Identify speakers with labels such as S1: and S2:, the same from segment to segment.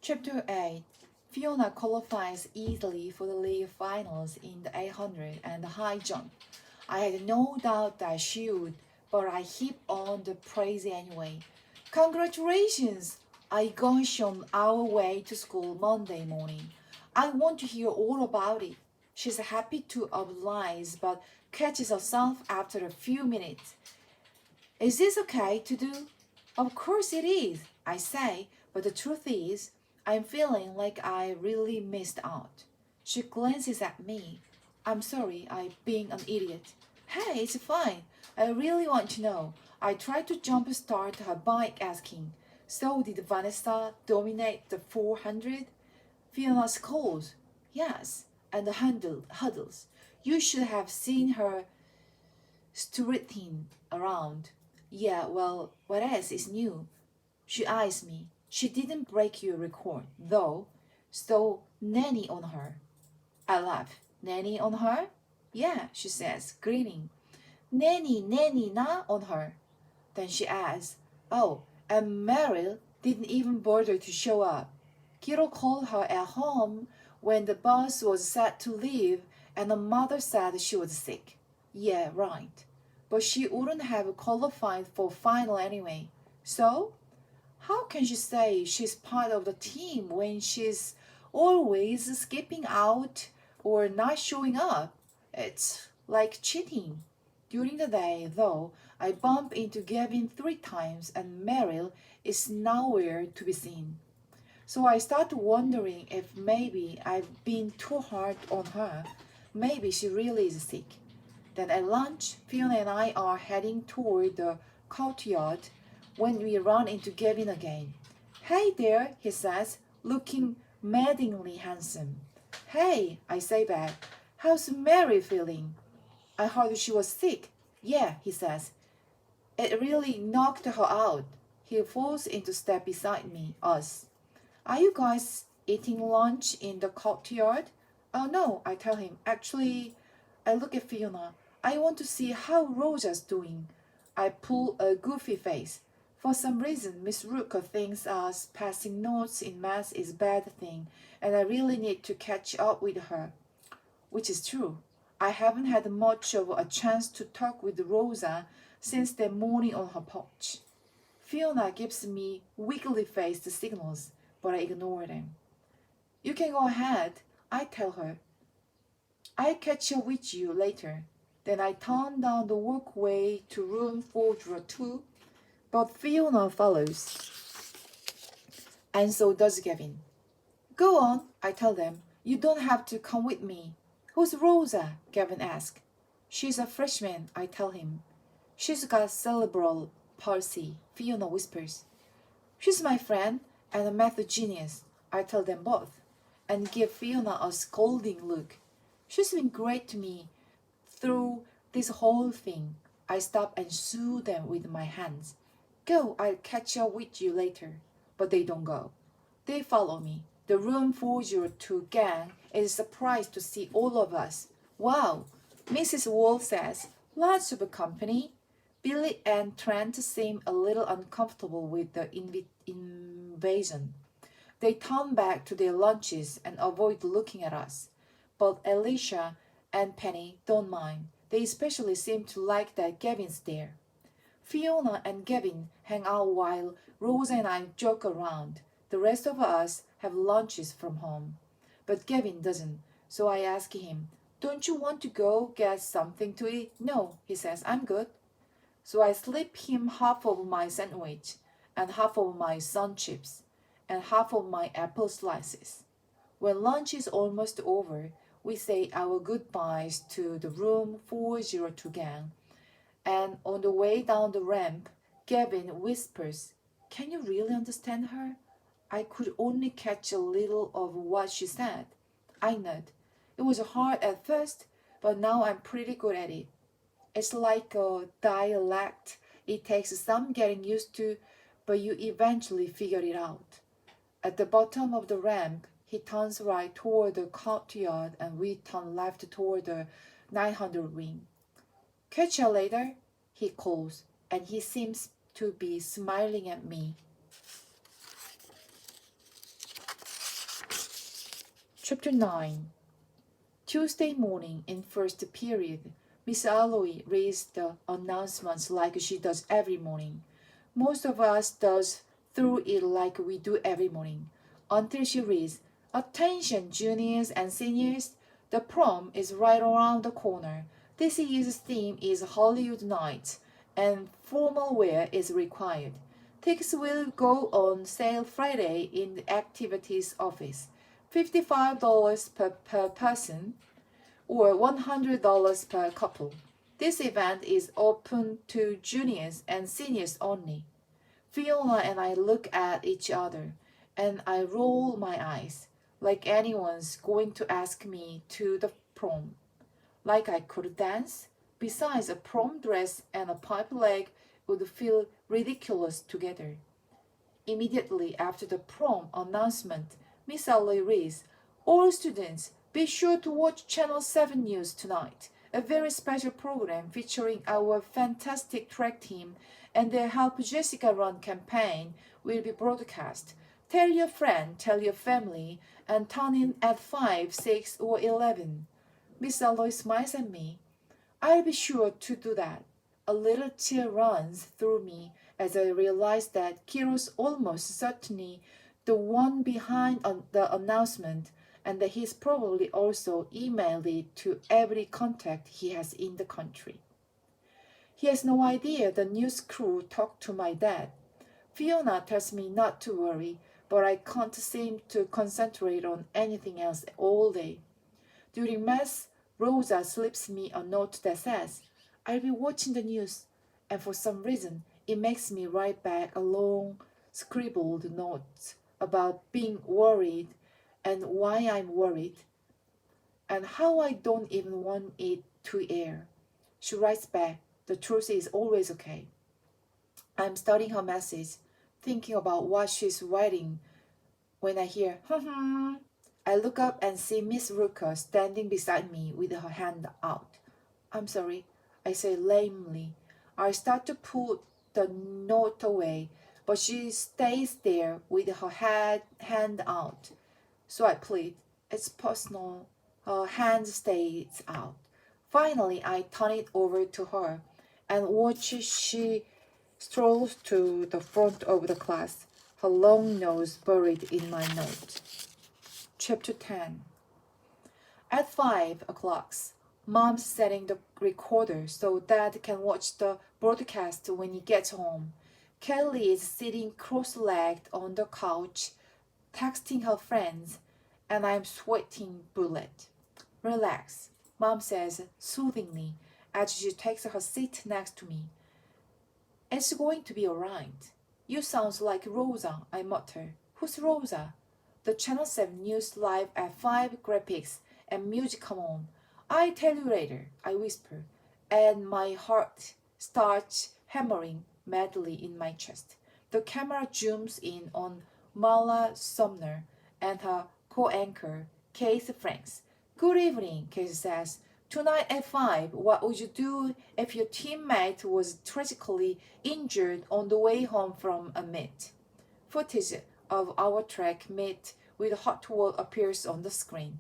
S1: Chapter 8. Fiona qualifies easily for the league finals in the 800 and the high jump. I had no doubt that she would, but I heaped on the praise anyway. Congratulations! I gush on our way to school Monday morning. I want to hear all about it. She's happy to oblige, but catches herself after a few minutes. Is this okay to do? Of course it is, I say, but the truth is, I'm feeling like I really missed out. She glances at me. I'm sorry, I'm being an idiot. Hey, it's fine. I really want to know. I tried to jumpstart her bike asking, so did Vanessa dominate the 400? Fiona scolds. Yes, and the huddles. You should have seen her strutting around. Yeah, well, what else is new? She eyes me. She didn't break your record, though. So, nanny on her. I laugh. Nanny on her? Yeah, she says, grinning. Nanny na on her. Then she adds, oh, and Meryl didn't even bother to show up. Kiro called her at home when the bus was set to leave and the mother said she was sick. Yeah, right. But she wouldn't have qualified for final anyway. So, how can she say she's part of the team when she's always skipping out or not showing up? It's like cheating. During the day, though, I bump into Gavin 3 times and Meryl is nowhere to be seen. So I start wondering if maybe I've been too hard on her. Maybe she really is sick. Then at lunch, Fiona and I are heading toward the courtyard when we run into Gavin again. Hey there, he says, looking maddeningly handsome. Hey, I say back, how's Mary feeling? I heard she was sick. Yeah, he says. It really knocked her out. He falls into step beside us. Are you guys eating lunch in the courtyard? Oh no, I tell him. Actually, I look at Fiona. I want to see how Rosa's doing. I pull a goofy face. For some reason, Miss Rooker thinks us passing notes in math is a bad thing, and I really need to catch up with her. Which is true. I haven't had much of a chance to talk with Rosa since that morning on her porch. Fiona gives me wiggly-faced signals, but I ignore them. You can go ahead, I tell her. I'll catch up with you later. Then I turn down the walkway to room 402, but Fiona follows. And so does Gavin. Go on, I tell them. You don't have to come with me. Who's Rosa? Gavin asks. She's a freshman, I tell him. She's got cerebral palsy, Fiona whispers. She's my friend and a math genius, I tell them both, and give Fiona a scolding look. She's been great to me through this whole thing. I stop and soothe them with my hands. Go, I'll catch up with you later. But they don't go. They follow me. The room 402 gang is surprised to see all of us. Wow, Mrs. Wall says, lots of company. Billy and Trent seem a little uncomfortable with the invasion. They turn back to their lunches and avoid looking at us. But Alicia and Penny don't mind. They especially seem to like that Gavin's there. Fiona and Gavin hang out while Rosa and I joke around. The rest of us have lunches from home. But Gavin doesn't, so I ask him, don't you want to go get something to eat? No, he says, I'm good. So I slip him half of my sandwich, and half of my sun chips, and half of my apple slices. When lunch is almost over, we say our goodbyes to the room 402 gang. And on the way down the ramp, Gavin whispers, can you really understand her? I could only catch a little of what she said. I nod. It was hard at first, but now I'm pretty good at it. It's like a dialect. It takes some getting used to, but you eventually figure it out. At the bottom of the ramp, he turns right toward the courtyard and we turn left toward the 900 ring. Catch you later, he calls, and he seems to be smiling at me. Chapter 9. Tuesday morning in first period, Miss Alloy reads the announcements like she does every morning. Most of us does through it like we do every morning, until she reads, "Attention juniors and seniors, the prom is right around the corner. This year's theme is Hollywood Nights, and formal wear is required. Tickets will go on sale Friday in the activities office. $55 per person, or $100 per couple. This event is open to juniors and seniors only." Fiona and I look at each other, and I roll my eyes, like anyone's going to ask me to the prom. Like I could dance. Besides, a prom dress and a pipe leg would feel ridiculous together. Immediately after the prom announcement, Miss Alloy reads, "All students, be sure to watch Channel 7 News tonight. A very special program featuring our fantastic track team and their Help Jessica Run campaign will be broadcast. Tell your friend, tell your family, and tune in at 5, 6, or 11. Miss Alloy smiles at me. I'll be sure to do that. A little chill runs through me as I realize that Kiro's almost certainly the one behind the announcement, and that he's probably also emailed it to every contact he has in the country. He has no idea the news crew talked to my dad. Fiona tells me not to worry, but I can't seem to concentrate on anything else all day. During mass, Rosa slips me a note that says, "I'll be watching the news," and for some reason, it makes me write back a long, scribbled note about being worried and why I'm worried, and how I don't even want it to air. She writes back, "The truth is always okay." I'm studying her message, thinking about what she's writing, when I hear, I look up and see Miss Rooker standing beside me with her hand out. "I'm sorry," I say lamely. I start to put the note away, but she stays there with her hand out. So I plead, "It's personal." Her hand stays out. Finally, I turn it over to her and watch she strolls to the front of the class, her long nose buried in my note. Chapter 10. At 5 o'clock, Mom's setting the recorder so Dad can watch the broadcast when he gets home. Kelly is sitting cross-legged on the couch, texting her friends, and I'm sweating bullets. "Relax," Mom says soothingly as she takes her seat next to me. "It's going to be all right." "You sound like Rosa," I mutter. "Who's Rosa?" "The Channel 7 News Live at 5 graphics and music come on." "I'll tell you later," I whisper, and my heart starts hammering madly in my chest. The camera zooms in on Marla Sumner and her co-anchor, Case Franks. "Good evening," Case says. "Tonight at 5, what would you do if your teammate was tragically injured on the way home from a meet?" Footage of our track meet with hot wall appears on the screen.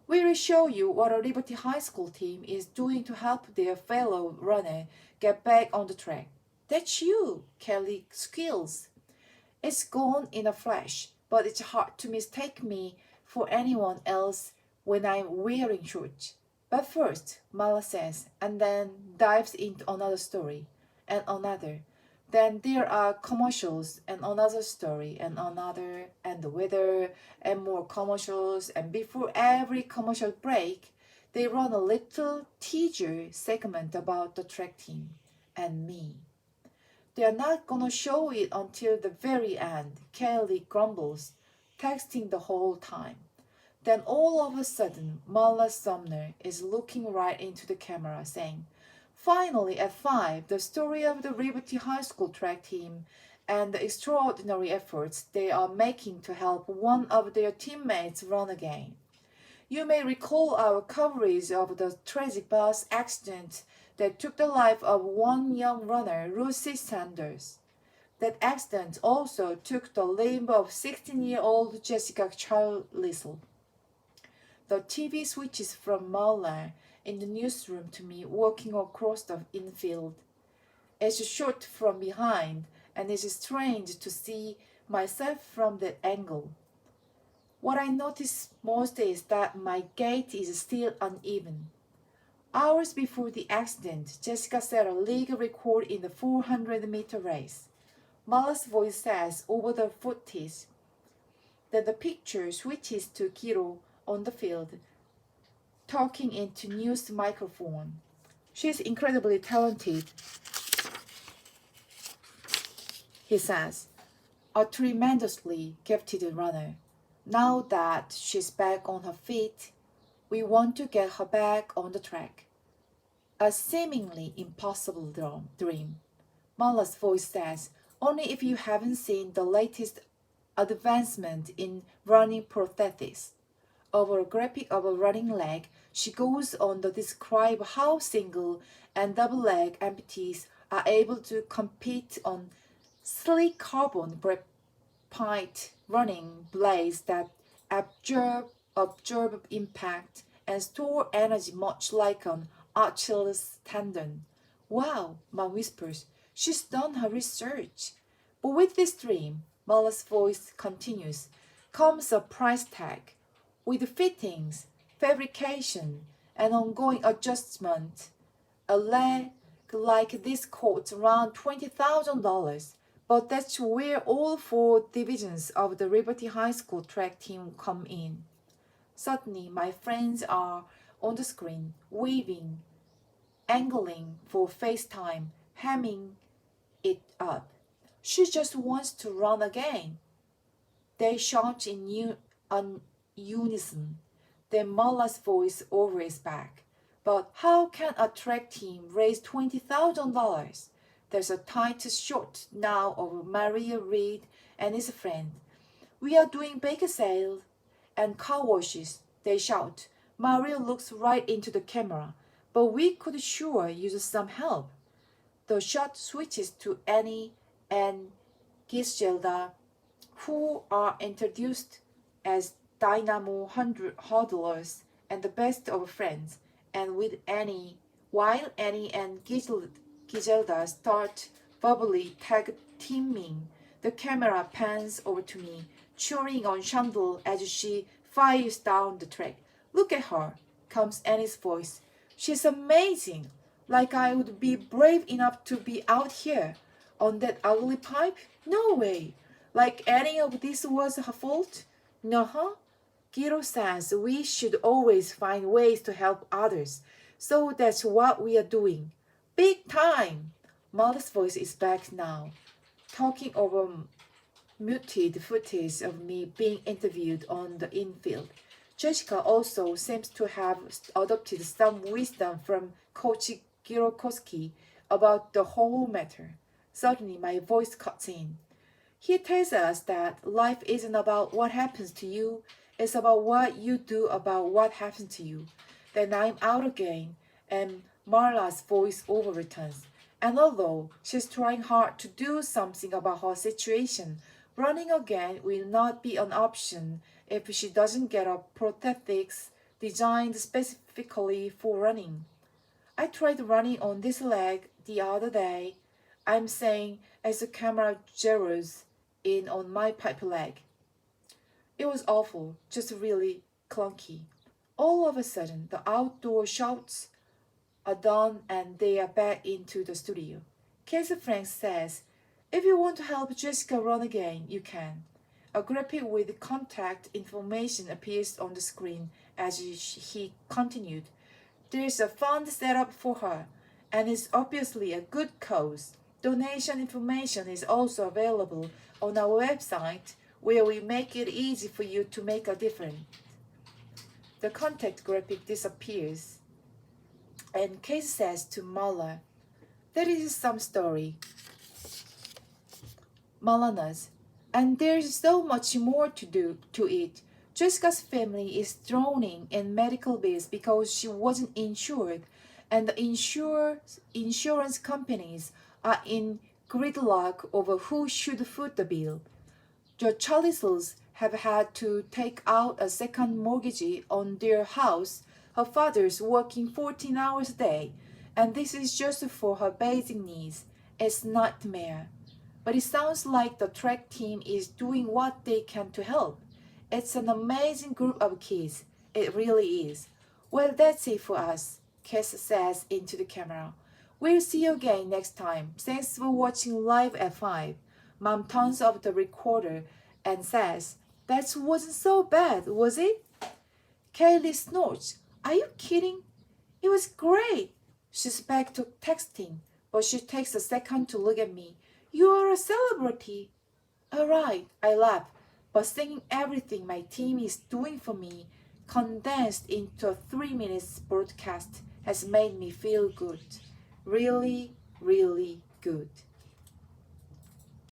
S1: "We will show you what a Liberty High School team is doing to help their fellow runner get back on the track." "That's you," Kelly squeals. It's gone in a flash, but it's hard to mistake me for anyone else when I'm wearing shorts. "But first," Mala says, and then dives into another story, and another. Then there are commercials, and another story, and another, and the weather, and more commercials, and before every commercial break, they run a little teaser segment about the track team and me. "They're not gonna show it until the very end," Kelly grumbles, texting the whole time. Then all of a sudden, Marla Sumner is looking right into the camera, saying, "Finally, at 5, the story of the Liberty High School track team and the extraordinary efforts they are making to help one of their teammates run again. You may recall our coverage of the tragic bus accident that took the life of one young runner, Lucy Sanders. That accident also took the life of 16-year-old Jessica Charlisle. The TV switches from Marla in the newsroom to me walking across the infield. It's shot from behind, and it's strange to see myself from that angle. What I notice most is that my gait is still uneven. Hours before the accident, Jessica set a league record in the 400-meter race. Marla's voice says over the footage that the picture switches to Kiro on the field, talking into news microphone. She's incredibly talented, he says, a tremendously gifted runner. Now that she's back on her feet, we want to get her back on the track. A seemingly impossible dream. Marla's voice says, only if you haven't seen the latest advancement in running prosthetics. Over a graphic of a running leg, she goes on to describe how single and double leg amputees are able to compete on sleek carbon graphite running blades that absorb impact and store energy much like an Achilles tendon. Wow, Mom whispers. She's done her research. But with this dream, Marla's voice continues, comes a price tag. With fittings, fabrication, and ongoing adjustment, a leg like this costs around $20,000. But that's where all 4 divisions of the Liberty High School track team come in. Suddenly, my friends are on the screen, waving, angling for FaceTime, hamming it up. She just wants to run again. They shout in unison. Then Marla's voice over is back. But how can a track team raise $20,000? There's a tight shot now of Maria Reed and his friend. We are doing bake sales and car washes, they shout. Maria looks right into the camera. But we could sure use some help. The shot switches to Annie and Gisjelda, who are introduced as dynamo hurdlers and the best of friends, and with Annie, while Annie and Giselda start verbally tag teaming, the camera pans over to me, cheering on Chandel as she fires down the track. Look at her, comes Annie's voice. She's amazing. Like I would be brave enough to be out here on that ugly pipe? No way. Like any of this was her fault? No. Giro says we should always find ways to help others. So that's what we are doing. Big time. Marla's voice is back now, talking over muted footage of me being interviewed on the infield. Jessica also seems to have adopted some wisdom from Coach Girokoski about the whole matter. Suddenly, my voice cuts in. He tells us that life isn't about what happens to you, it's about what you do about what happens to you. Then I'm out again, and Marla's voice over returns. And although she's trying hard to do something about her situation, running again will not be an option if she doesn't get a prosthetics designed specifically for running. I tried running on this leg the other day, I'm saying as the camera zeroes in on my pipe leg. It was awful, just really clunky. All of a sudden, the outdoor shots are done and they are back into the studio. Casey Frank says, if you want to help Jessica run again, you can. A graphic with contact information appears on the screen as he continued. There's a fund set up for her, and it's obviously a good cause. Donation information is also available on our website, where we make it easy for you to make a difference. The contact graphic disappears, and Casey says to Marla, that is some story. Marla nods, and there's so much more to it. Jessica's family is drowning in medical bills because she wasn't insured, and the insurance companies are in gridlock over who should foot the bill. The Charlies have had to take out a second mortgage on their house. Her father's working 14 hours a day, and this is just for her basic needs. It's a nightmare. But it sounds like the track team is doing what they can to help. It's an amazing group of kids. It really is. Well, that's it for us, Cass says into the camera. We'll see you again next time. Thanks for watching Live at 5. Mom turns off the recorder and says, that wasn't so bad, was it? Kaylee snorts. Are you kidding? It was great. She's back to texting, but she takes a second to look at me. You are a celebrity. All right, I laugh, but seeing everything my team is doing for me, condensed into a 3-minute broadcast, has made me feel good. Really, really good.